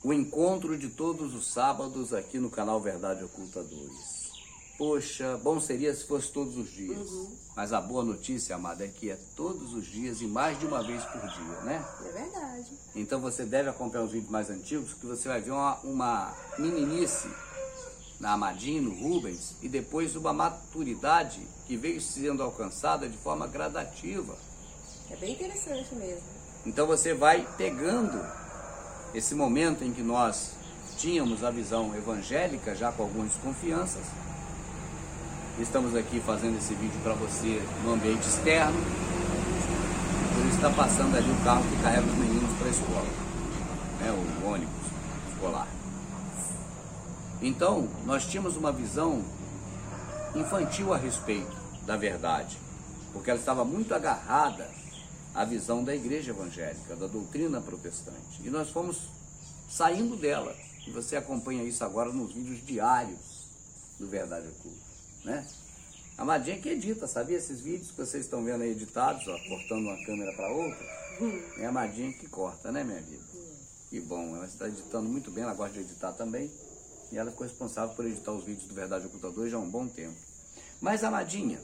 o encontro de todos os sábados aqui no canal Verdade Oculta 2. Poxa, bom seria se fosse todos os dias. Mas a boa notícia, amada, é que é todos os dias e mais de uma vez por dia, né? É verdade. Então você deve acompanhar os vídeos mais antigos, que você vai ver uma meninice na Amadinha, no Rubens, e depois uma maturidade que veio sendo alcançada de forma gradativa. É bem interessante mesmo. Então você vai pegando esse momento em que nós tínhamos a visão evangélica, já com algumas desconfianças. Estamos aqui fazendo esse vídeo para você no ambiente externo. Por isso está passando ali o carro que carrega os meninos para a escola, né? O ônibus escolar. Então, nós tínhamos uma visão infantil a respeito da verdade, porque ela estava muito agarrada à visão da igreja evangélica, da doutrina protestante. E nós fomos saindo dela. E você acompanha isso agora nos vídeos diários do Verdade Oculta, né? A Amadinha que edita, sabia? Esses vídeos que vocês estão vendo aí editados, ó, cortando uma câmera para outra, é a Amadinha que corta, né, minha vida? Que bom, ela está editando muito bem, ela gosta de editar também. E ela ficou responsável por editar os vídeos do Verdade Oculta 2 já há um bom tempo. Mas, Amadinha,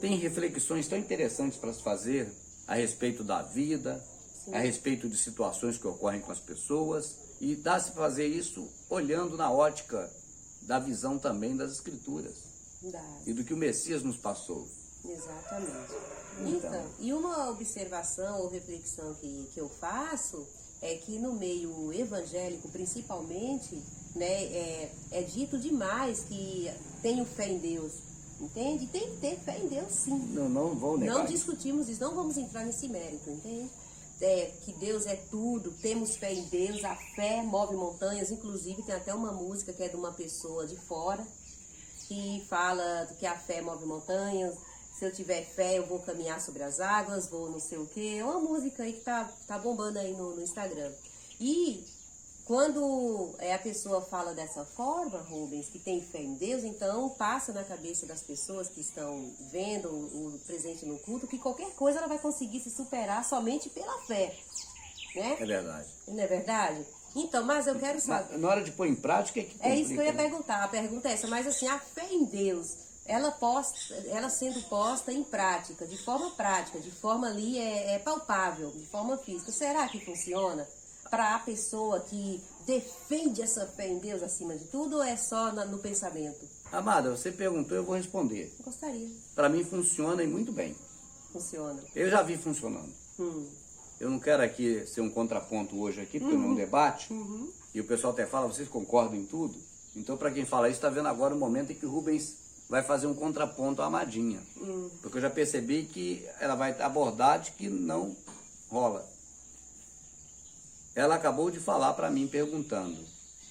tem reflexões tão interessantes para se fazer a respeito da vida, a respeito de situações que ocorrem com as pessoas, e dá-se fazer isso olhando na ótica da visão também das Escrituras e do que o Messias nos passou. Exatamente. Então, e uma observação ou reflexão que eu faço é que no meio evangélico, principalmente, né, é dito demais que tenho fé em Deus, entende? Tem que ter fé em Deus, sim. Não vou negar. Não discutimos isso, não vamos entrar nesse mérito, entende? Que Deus é tudo, temos fé em Deus, a fé move montanhas. Inclusive tem até uma música que é de uma pessoa de fora que fala que a fé move montanhas. Se eu tiver fé eu vou caminhar sobre as águas, vou não sei o que. É uma música aí que tá bombando aí no Instagram. E quando a pessoa fala dessa forma, Rubens, que tem fé em Deus, então passa na cabeça das pessoas que estão vendo o presente no culto que qualquer coisa ela vai conseguir se superar somente pela fé, né? É verdade. Não é verdade? Então, mas eu quero saber... Na hora de pôr em prática é que complica, É isso que eu ia né? perguntar, a pergunta é essa, mas assim, a fé em Deus, ela sendo posta em prática, de forma ali palpável, de forma física, será que funciona? Para a pessoa que defende essa fé em Deus acima de tudo, ou é só no pensamento? Amada, você perguntou, eu vou responder. Gostaria. Para mim funciona e muito bem. Funciona. Eu já vi funcionando. Eu não quero aqui ser um contraponto hoje aqui, porque não é um debate. E o pessoal até fala, vocês concordam em tudo? Então, para quem fala isso, está vendo agora o momento em que o Rubens vai fazer um contraponto à Amadinha. Porque eu já percebi que ela vai abordar de que não rola. Ela acabou de falar para mim, perguntando,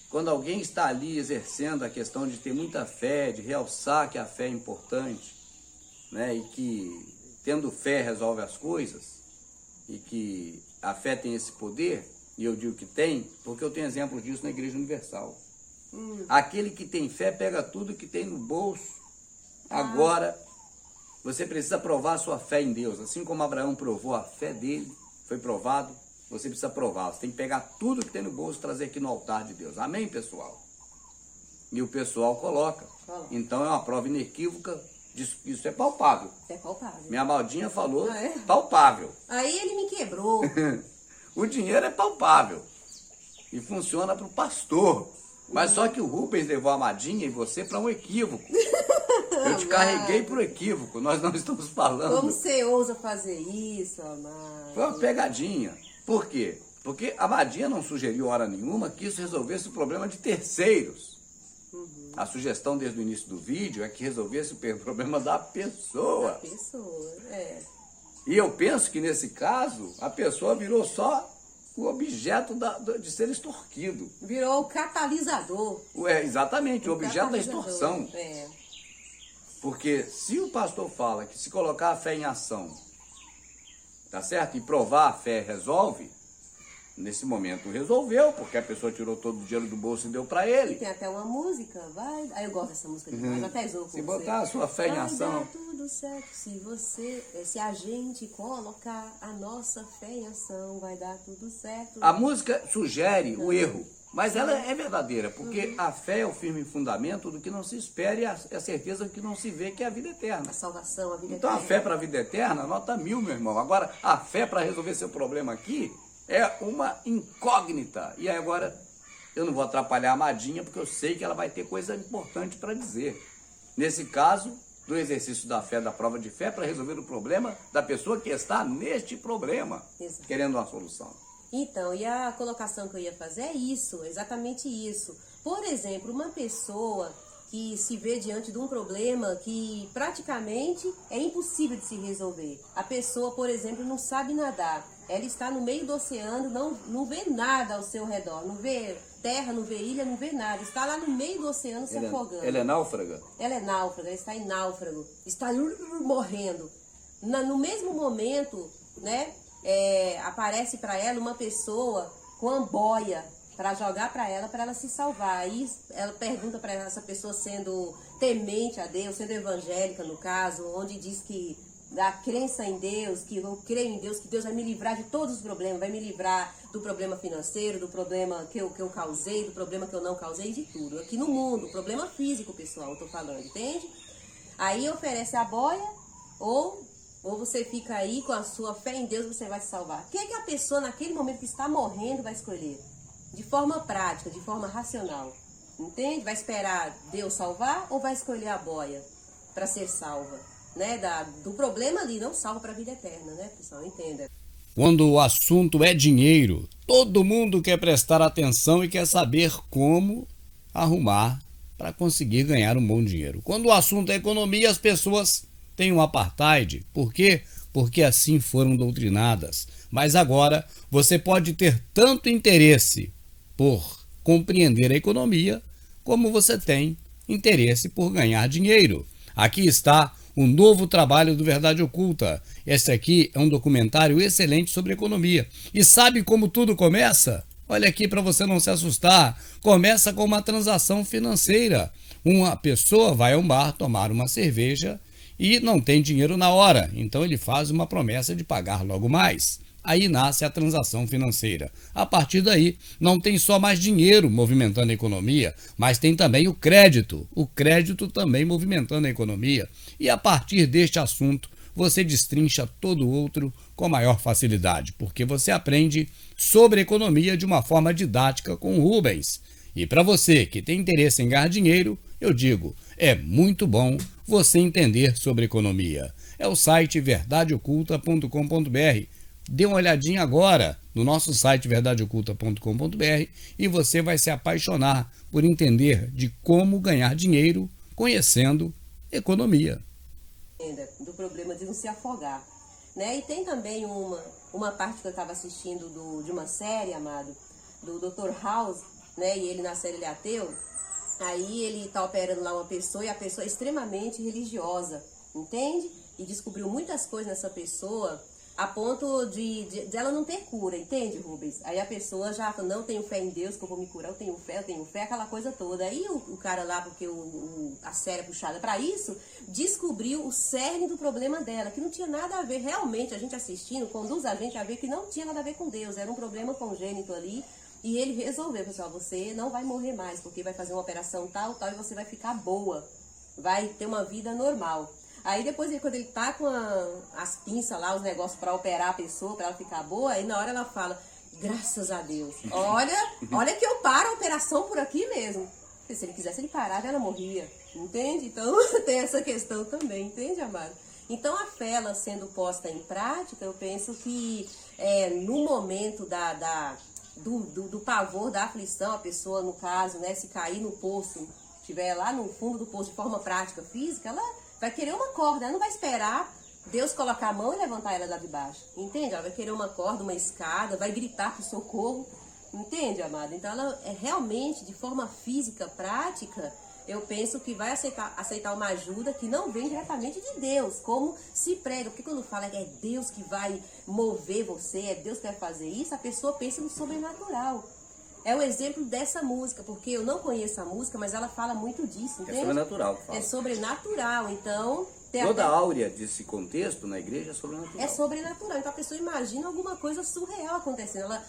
quando alguém está ali exercendo a questão de ter muita fé, de realçar que a fé é importante, né, e que tendo fé resolve as coisas, e que a fé tem esse poder, e eu digo que tem, porque eu tenho exemplos disso na Igreja Universal. Aquele que tem fé pega tudo que tem no bolso. Agora, você precisa provar a sua fé em Deus, assim como Abraão provou a fé dele, foi provado. Você precisa provar, você tem que pegar tudo que tem no bolso e trazer aqui no altar de Deus. Amém, pessoal? E o pessoal coloca. Então é uma prova inequívoca, isso é palpável. É palpável. Minha Maldinha falou, palpável. Aí ele me quebrou. O dinheiro é palpável. E funciona para o pastor. Mas só que o Rubens levou a Amadinha e você para um equívoco. Eu te carreguei para o equívoco, nós não estamos falando. Como você ousa fazer isso, amado? Foi uma pegadinha. Por quê? Porque a Amadinha não sugeriu hora nenhuma que isso resolvesse o problema de terceiros. A sugestão desde o início do vídeo é que resolvesse o problema da pessoa. Da pessoa, E eu penso que nesse caso, a pessoa virou só o objeto de ser extorquido. Virou o catalisador. Exatamente, o objeto da extorsão. Porque se o pastor fala que se colocar a fé em ação, tá certo? E provar a fé resolve, nesse momento resolveu, porque a pessoa tirou todo o dinheiro do bolso e deu para ele. Tem até uma música, aí eu gosto dessa música demais, até zoou com se botar a sua fé em ação. Vai dar tudo certo, se a gente colocar a nossa fé em ação, vai dar tudo certo. A música sugere o erro. Mas ela é verdadeira, porque a fé é o firme fundamento do que não se espera e a certeza do que não se vê, que é a vida eterna. A salvação, a vida então, eterna. A fé para a vida eterna, nota 1000, meu irmão. Agora, a fé para resolver seu problema aqui é uma incógnita. E aí agora, eu não vou atrapalhar a Amadinha, porque eu sei que ela vai ter coisa importante para dizer. Nesse caso, do exercício da fé, da prova de fé, para resolver o problema da pessoa que está neste problema, Exato. Querendo uma solução. Então, e a colocação que eu ia fazer é isso, exatamente isso. Por exemplo, uma pessoa que se vê diante de um problema que praticamente é impossível de se resolver. A pessoa, por exemplo, não sabe nadar. Ela está no meio do oceano, não vê nada ao seu redor, não vê terra, não vê ilha, não vê nada. Está lá no meio do oceano se afogando. Ela é náufraga? Ela é náufraga, ela está em náufrago, está morrendo. No mesmo momento, né, aparece para ela uma pessoa com uma boia para jogar para ela se salvar. Aí ela pergunta para essa pessoa, sendo temente a Deus, sendo evangélica no caso, onde diz que da crença em Deus, que eu creio em Deus, que Deus vai me livrar de todos os problemas, vai me livrar do problema financeiro, do problema que eu causei, do problema que eu não causei, de tudo. Aqui no mundo, problema físico, pessoal, eu tô falando, entende? Aí oferece a boia, ou você fica aí com a sua fé em Deus, você vai se salvar. O que é que a pessoa, naquele momento que está morrendo, vai escolher? De forma prática, de forma racional. Entende? Vai esperar Deus salvar ou vai escolher a boia para ser salva? Né? Do problema ali, não salva para a vida eterna, né, pessoal? Entenda. Quando o assunto é dinheiro, todo mundo quer prestar atenção e quer saber como arrumar para conseguir ganhar um bom dinheiro. Quando o assunto é economia, as pessoas têm um apartheid. Por quê? Porque assim foram doutrinadas. Mas agora você pode ter tanto interesse por compreender a economia, como você tem interesse por ganhar dinheiro. Aqui está um novo trabalho do Verdade Oculta. Este aqui é um documentário excelente sobre economia. E sabe como tudo começa? Olha aqui para você não se assustar. Começa com uma transação financeira. Uma pessoa vai a um bar tomar uma cerveja e não tem dinheiro na hora. Então ele faz uma promessa de pagar logo mais. Aí nasce a transação financeira. A partir daí, não tem só mais dinheiro movimentando a economia, mas tem também o crédito. O crédito também movimentando a economia. E a partir deste assunto, você destrincha todo o outro com maior facilidade, porque você aprende sobre economia de uma forma didática com o Rubens. E para você que tem interesse em ganhar dinheiro, eu digo, é muito bom você entender sobre economia. É o site verdadeoculta.com.br. Dê uma olhadinha agora no nosso site verdadeoculta.com.br e você vai se apaixonar por entender de como ganhar dinheiro conhecendo economia. Do problema de não se afogar, né? E tem também uma parte que eu estava assistindo de uma série, amado, do Dr. House, né? E ele na série ele é ateu. Aí ele está operando lá uma pessoa e a pessoa é extremamente religiosa, entende? E descobriu muitas coisas nessa pessoa a ponto de ela não ter cura, entende, Rubens? Aí a pessoa já fala, não, tenho fé em Deus que eu vou me curar, eu tenho fé, aquela coisa toda. Aí o cara lá, porque a série é puxada para isso, descobriu o cerne do problema dela, que não tinha nada a ver, realmente, a gente assistindo, conduz a gente a ver que não tinha nada a ver com Deus, era um problema congênito ali, e ele resolveu, pessoal, você não vai morrer mais, porque vai fazer uma operação tal, e você vai ficar boa, vai ter uma vida normal. Aí depois, quando ele tá com as pinças lá, os negócios para operar a pessoa, para ela ficar boa, aí na hora ela fala, graças a Deus, olha que eu paro a operação por aqui mesmo. Porque se ele quisesse, ele parava e ela morria, entende? Então tem essa questão também, entende, amado? Então a fé, ela sendo posta em prática, eu penso que no momento do pavor, da aflição, a pessoa, no caso, né, se cair no poço, estiver lá no fundo do poço de forma prática, física, ela vai querer uma corda, ela não vai esperar Deus colocar a mão e levantar ela lá de baixo, entende? Ela vai querer uma corda, uma escada, vai gritar por socorro, entende, amado? Então ela realmente, de forma física, prática, eu penso que vai aceitar uma ajuda que não vem diretamente de Deus, como se prega, porque quando fala que é Deus que vai mover você, é Deus que vai fazer isso, a pessoa pensa no sobrenatural. é o exemplo dessa música, porque eu não conheço a música, mas ela fala muito disso, entende? É sobrenatural que fala. É sobrenatural, então... Toda a áurea desse contexto na igreja é sobrenatural. É sobrenatural, então a pessoa imagina alguma coisa surreal acontecendo, ela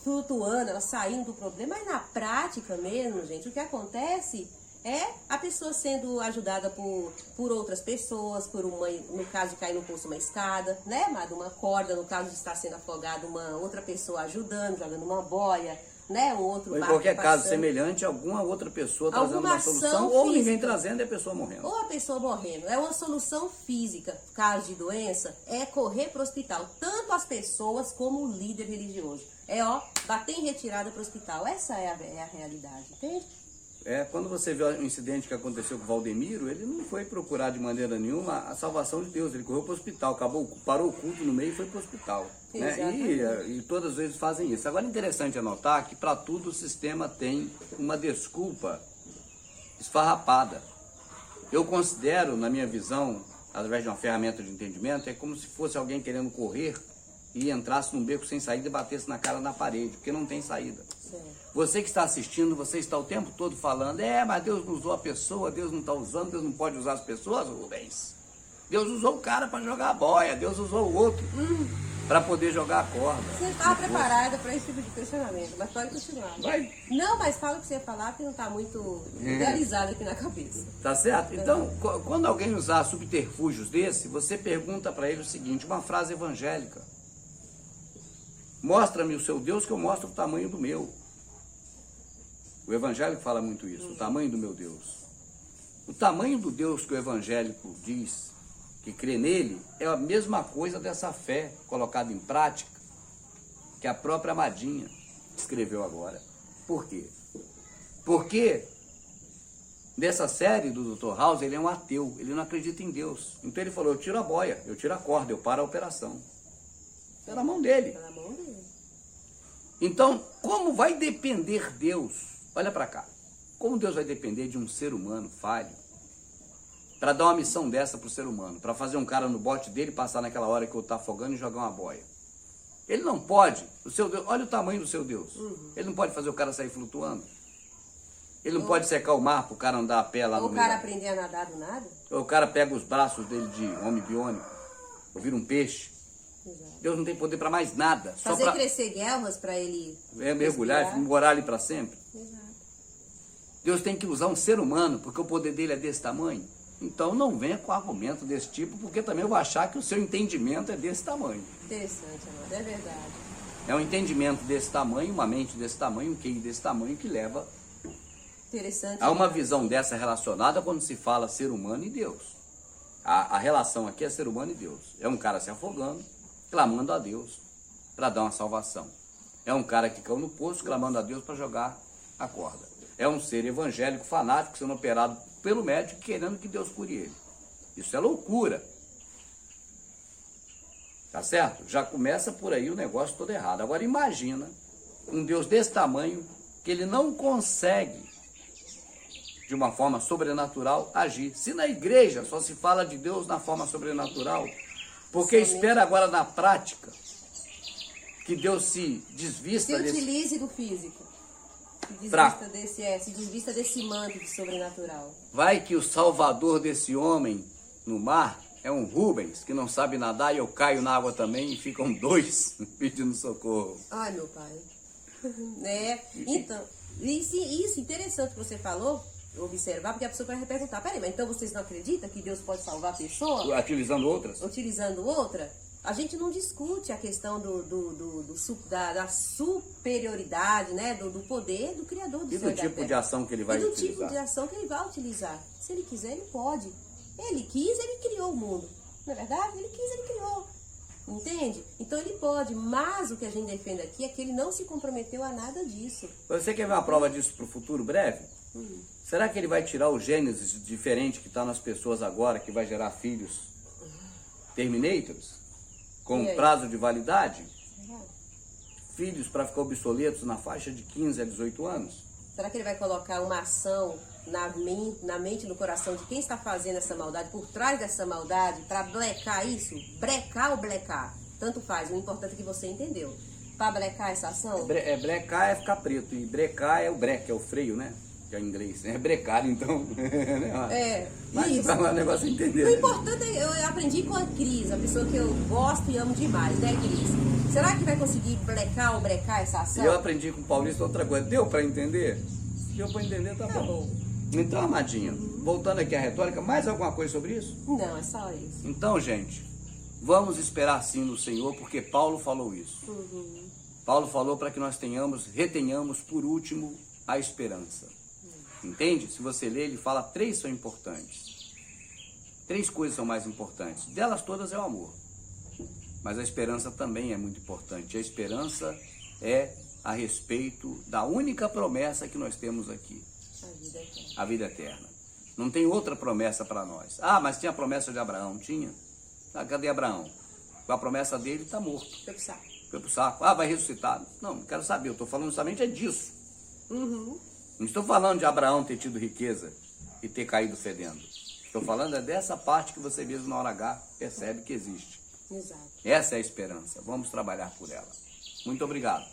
flutuando, ela saindo do problema, mas na prática mesmo, gente, o que acontece é a pessoa sendo ajudada por outras pessoas, por uma, no caso de cair no poço, uma escada, né, amado? Uma corda, no caso de estar sendo afogado, uma outra pessoa ajudando, jogando uma boia, né, um outro ou em barco qualquer caso passando. semelhante, alguma outra pessoa trazendo Alguma uma solução, ação ou ninguém física. trazendo e a pessoa morrendo. Ou a pessoa morrendo. É uma solução física, caso de doença, é correr para o hospital. Tanto as pessoas como o líder religioso. É, bater em retirada para o hospital. Essa é a realidade, entende? Quando você vê o incidente que aconteceu com o Valdemiro, ele não foi procurar de maneira nenhuma a salvação de Deus. Ele correu para o hospital, parou o culto no meio e foi para o hospital. Né? E todas as vezes fazem isso. Agora é interessante anotar que para tudo o sistema tem uma desculpa esfarrapada. Eu considero, na minha visão, através de uma ferramenta de entendimento, é como se fosse alguém querendo correr e entrasse num beco sem saída e batesse na cara na parede, porque não tem saída. Certo. Você que está assistindo, você está o tempo todo falando, mas Deus não usou a pessoa, Deus não está usando, Deus não pode usar as pessoas, Rubens. Deus usou o cara para jogar a boia, Deus usou o outro para poder jogar a corda. Você estava preparada para esse tipo de questionamento, mas pode continuar. Vai. Não, mas fala o que você ia falar, porque não está muito realizado aqui na cabeça. Tá certo? Então, quando alguém usar subterfúgios desse, você pergunta para ele o seguinte, uma frase evangélica. Mostra-me o seu Deus que eu mostro o tamanho do meu. O evangélico fala muito isso, o tamanho do meu Deus. O tamanho do Deus que o evangélico diz, que crê nele, é a mesma coisa dessa fé colocada em prática que a própria Amadinha escreveu agora. Por quê? Porque nessa série do Dr. House, ele é um ateu, ele não acredita em Deus. Então ele falou, eu tiro a boia, eu tiro a corda, eu paro a operação. Está na mão dele. Está na mão dele. Então, como vai depender Deus? Olha para cá. Como Deus vai depender de um ser humano falho para dar uma missão dessa para o ser humano? Para fazer um cara no bote dele passar naquela hora que eu estou afogando e jogar uma boia. Ele não pode. O seu Deus, olha o tamanho do seu Deus. Ele não pode fazer o cara sair flutuando. Ele não pode secar o mar para o cara andar a pé lá no meio. Ou o cara aprender a nadar do nada. Ou o cara pega os braços dele de homem biônico. Ou vira um peixe. Exato. Deus não tem poder para mais nada. Fazer só para crescer guelras para ele mergulhar e morar ali para sempre. Exato. Deus tem que usar um ser humano, porque o poder dele é desse tamanho. Então não venha com argumento desse tipo, porque também eu vou achar que o seu entendimento é desse tamanho. Interessante, amado, é verdade. É um entendimento desse tamanho, uma mente desse tamanho, um QI desse tamanho que leva Interessante. a uma visão dessa relacionada quando se fala ser humano e Deus. A relação aqui é ser humano e Deus. É um cara se afogando, clamando a Deus para dar uma salvação. É um cara que caiu no poço, clamando a Deus para jogar a corda. É um ser evangélico fanático sendo operado pelo médico querendo que Deus cure ele. Isso é loucura. Tá certo? Já começa por aí o negócio todo errado. Agora imagina um Deus desse tamanho que ele não consegue, de uma forma sobrenatural, agir. Se na igreja só se fala de Deus na forma sobrenatural, porque espera agora na prática que Deus se desvista Se desse... utilize do físico. Se desvista desse manto de sobrenatural. Vai que o salvador desse homem no mar é um Rubens, que não sabe nadar, e eu caio na água também, e ficam dois pedindo socorro. Ai, meu pai. Então, isso interessante que você falou, observar, porque a pessoa vai perguntar, peraí, mas então vocês não acreditam que Deus pode salvar a pessoa? Utilizando outras? Utilizando outra? A gente não discute a questão da superioridade, né? Do poder do Criador do E céu do e da tipo terra. de ação que ele vai E do utilizar. tipo de ação que ele vai utilizar. Se ele quiser, ele pode. Ele quis, ele criou o mundo. Não é verdade? Ele quis, ele criou. Entende? Então ele pode, mas o que a gente defende aqui é que ele não se comprometeu a nada disso. Você quer ver uma prova disso para o futuro breve? Será que ele vai tirar o Gênesis diferente que está nas pessoas agora, que vai gerar filhos Terminators? Com prazo de validade? Filhos para ficar obsoletos na faixa de 15 a 18 anos? Será que ele vai colocar uma ação na mente, no coração de quem está fazendo essa maldade, por trás dessa maldade, para blecar isso? Brecar ou blecar? Tanto faz, o importante é que você entendeu. Pra brecar essa ação? Brecar é ficar preto. E brecar é o breque, é o freio, né? Que é em inglês. É brecar, então. Mas isso. pra lá o negócio é entender. O importante é, eu aprendi com a Cris, a pessoa que eu gosto e amo demais, né, Cris? Será que vai conseguir brecar essa ação? Eu aprendi com o Paulista outra coisa. Deu pra entender? Deu pra entender, tá bom. Então, Amadinha, voltando aqui à retórica, mais alguma coisa sobre isso? Não, é só isso. Então, gente, vamos esperar sim no Senhor, porque Paulo falou isso. Paulo falou para que nós retenhamos por último a esperança. Entende? Se você ler, ele fala 3 são importantes. 3 coisas são mais importantes. Delas todas é o amor. Mas a esperança também é muito importante. A esperança é a respeito da única promessa que nós temos aqui. A vida eterna. Não tem outra promessa para nós. Ah, mas tinha a promessa de Abraão. Tinha. Ah, cadê Abraão? A promessa dele está morto. Foi pro saco. Foi pro saco. Ah, vai ressuscitar. Não quero saber. Eu estou falando somente disso. Não estou falando de Abraão ter tido riqueza e ter caído fedendo. Estou falando dessa parte que você mesmo na hora H percebe que existe. Exato. Essa é a esperança. Vamos trabalhar por ela. Muito obrigado.